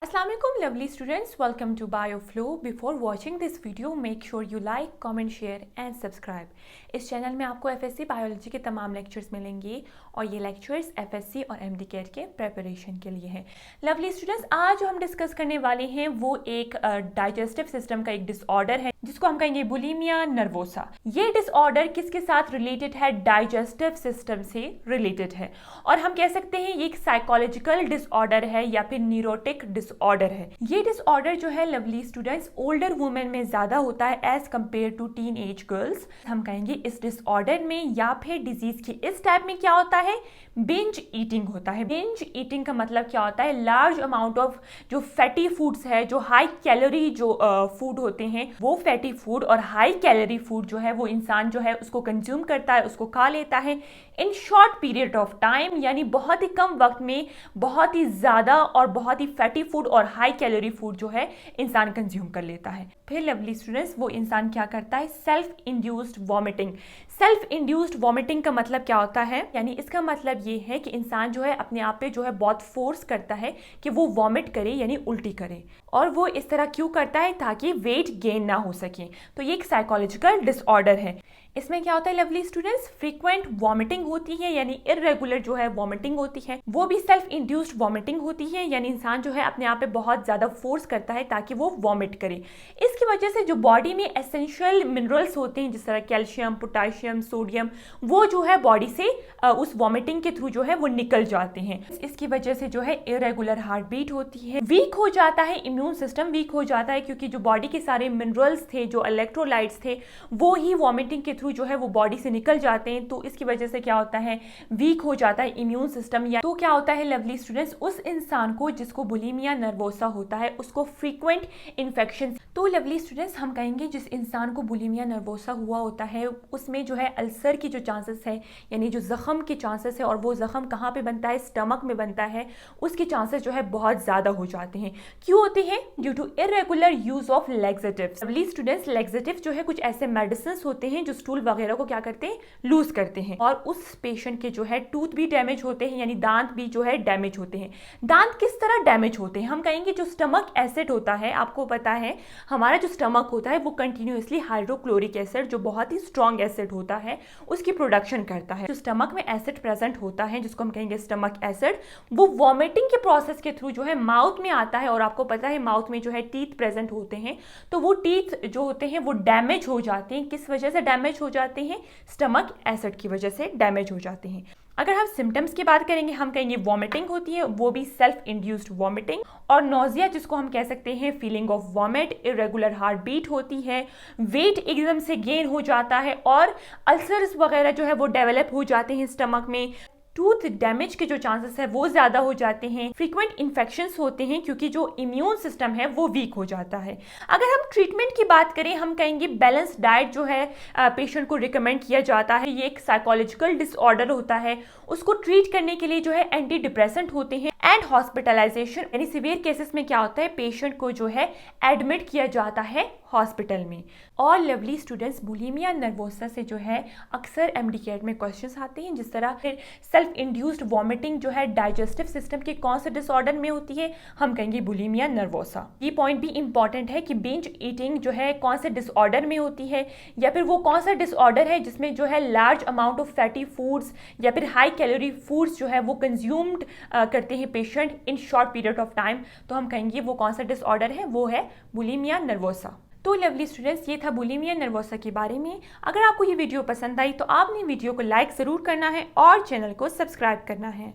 Assalamu alaikum lovely students, welcome to BioFlow. Before watching this video, make sure you like, comment, share and subscribe. इस channel में आपको FSC biology के तमाम lectures मिलेंगे और ये लेक्चर्स FSC और MD कैट के प्रेपरेशन के लिए हैं। लवली स्टूडेंट्स, आज जो हम डिस्कस करने वाले हैं वो एक डाइजेस्टिव सिस्टम का एक डिसऑर्डर है जिसको हम कहेंगे बुलिमिया नर्वोसा। ये डिसऑर्डर किसके साथ रिलेटेड है? डाइजेस्टिव सिस्टम से रिलेटेड है और हम कह सकते हैं ये एक साइकोलॉजिकल डिसऑर्डर है या फिर न्यूरोटिक डिसऑर्डर है। ये डिसऑर्डर जो है लवली स्टूडेंट्स ओल्डर वुमेन में ज्यादा होता है as compare to teenage girls. हम कहेंगे इस डिसऑर्डर में या फिर डिजीज की इस टाइप में क्या होता है? बिंज ईटिंग होता है। बिंज ईटिंग का मतलब क्या होता है? लार्ज अमाउंट ऑफ जो फैटी फूड्स है, जो हाई कैलोरी जो फूड होते हैं, वो फैटी फूड और हाई कैलोरी फूड जो है वो इंसान जो है उसको कंज्यूम करता है, उसको खा लेता है in short period of time, यानी बहुत ही कम वक्त में बहुत ही ज्यादा और बहुत ही फैटी फूड और हाई कैलोरी फूड जो है इंसान कंज्यूम कर लेता है। फिर लवली स्टूडेंट्स वो इंसान क्या करता है? Self induced vomiting. Self induced vomiting का मतलब क्या होता है? यानी इसका मतलब ये है कि इंसान जो है अपने आप पे जो है बहुत फोर्स करता है कि वो वॉमिट करे यानी उल्टी करे, और वो इस तरह क्यों करता है? ताकि वेट गेन ना हो सके। तो ये एक साइकोलॉजिकल डिसऑर्डर है। इसमें क्या होता है लवली स्टूडेंट्स? फ्रीक्वेंट वॉमिटिंग होती है यानी इररेगुलर जो है वॉमिटिंग होती है, वो भी सेल्फ इंड्यूस्ड वॉमिटिंग होती है, यानी इंसान जो है अपने आप पे बहुत ज्यादा फोर्स करता है ताकि वो वॉमिट करे। इसकी वजह से जो बॉडी में एसेंशियल मिनरल्स होते हैं जिस तरह कैल्शियम, पोटेशियम, सोडियम, वो जो है बॉडी से उस वॉमिटिंग के थ्रू जो है वो निकल जाते हैं। इसकी वजह से जो है इरेगुलर हार्ट बीट होती है, वीक हो जाता है इम्यून सिस्टम, वीक हो जाता है क्योंकि जो बॉडी के सारे मिनरल्स थे, जो इलेक्ट्रोलाइट्स थे, वो ही वॉमिटिंग के जो है वो बॉडी से निकल जाते हैं। तो इसकी वजह से क्या होता है? वीक हो जाता है इम्यून सिस्टम। या तो क्या होता है लवली स्टूडेंट्स? उस इंसान को जिसको बुलिमिया नर्वोसा होता है उसको फ्रीक्वेंट इन्फेक्शन। तो लवली स्टूडेंट्स हम कहेंगे जिस इंसान को बुलिमिया नर्वोसा हुआ होता है उसमें जो है अल्सर की जो चांसेस है, यानी जो जख्म के चांसेस है, और वो जख्म कहाँ पे बनता है? स्टमक में बनता है, उसके चांसेस जो है बहुत ज्यादा हो जाते हैं। क्यों होते हैं? Due to irregular use of laxatives. Lovely students laxative जो है कुछ ऐसे मेडिसिन होते हैं जो स्टूल वगैरह को क्या करते हैं? लूज करते हैं, और उस पेशेंट के जो है टूथ भी डैमेज होते हैं, यानी दांत भी जो है डैमेज होते हैं। दांत किस तरह डैमेज होते हैं? हम कहेंगे जो स्टमक एसिड होता है, आपको पता है हमारा जो स्टमक होता है वो कंटिन्यूअसली हाइड्रोक्लोरिक एसिड, जो बहुत ही स्ट्रॉन्ग एसिड होता है, उसकी प्रोडक्शन करता है। जो स्टमक में एसिड प्रेजेंट होता है जिसको हम कहेंगे स्टमक एसिड, वो वॉमिटिंग के प्रोसेस के थ्रू जो है माउथ में आता है, और आपको पता है माउथ में जो है टीथ प्रेजेंट होते हैं, तो वो टीथ जो होते हैं वो डैमेज हो जाते हैं। किस वजह से डैमेज हो जाते हैं? स्टमक एसिड की वजह से डैमेज हो जाते हैं। अगर हम सिम्टम्स की बात करेंगे, हम कहेंगे वॉमिटिंग होती है, वो भी सेल्फ इंड्यूस्ड वॉमिटिंग, और नोजिया जिसको हम कह सकते हैं feeling of vomit, irregular heartbeat होती है, वेट एकदम से गेन हो जाता है, और अल्सर्स वगैरह जो है वो डेवलप हो जाते हैं स्टमक में। टूथ डैमेज के जो चांसेस है वो ज्यादा हो जाते हैं। फ्रीक्वेंट इन्फेक्शंस होते हैं क्योंकि जो इम्यून सिस्टम है वो वीक हो जाता है। अगर हम ट्रीटमेंट की बात करें, हम कहेंगे बैलेंस डाइट जो है पेशेंट को रिकमेंड किया जाता है। ये एक साइकोलॉजिकल डिसऑर्डर होता है, उसको ट्रीट करने के लिए जो है एंटी डिप्रेसेंट होते हैं, एंड हॉस्पिटलाइजेशन, यानी सीवियर केसेस में क्या होता है? पेशेंट को जो है एडमिट किया जाता है हॉस्पिटल में। और लवली स्टूडेंट्स बुलिमिया नर्वोसा से जो है अक्सर एमडी कैट में क्वेश्चंस आते हैं, जिस तरह फिर सेल्फ इंड्यूस्ड वॉमिटिंग जो है डाइजेस्टिव सिस्टम के कौन से डिसऑर्डर में होती है? हम कहेंगे बुलिमिया नर्वोसा। ये पॉइंट भी इंपॉर्टेंट है कि बिंज ईटिंग जो है कौन से डिसऑर्डर में होती है, या फिर वो कौन सा डिसऑर्डर है जिसमें जो है large amount of fatty foods या फिर हाई कैलोरी फूड्स जो है वो कंज्यूम्ड करते हैं patient in short period of time. तो हम कहेंगे वो कौन सा डिसऑर्डर है? वो है बुलिमिया नर्वोसा। तो लवली स्टूडेंट्स ये था बुलिमिया नर्वोसा के बारे में। अगर आपको ये वीडियो पसंद आई तो आपने वीडियो को लाइक ज़रूर करना है और चैनल को सब्सक्राइब करना है।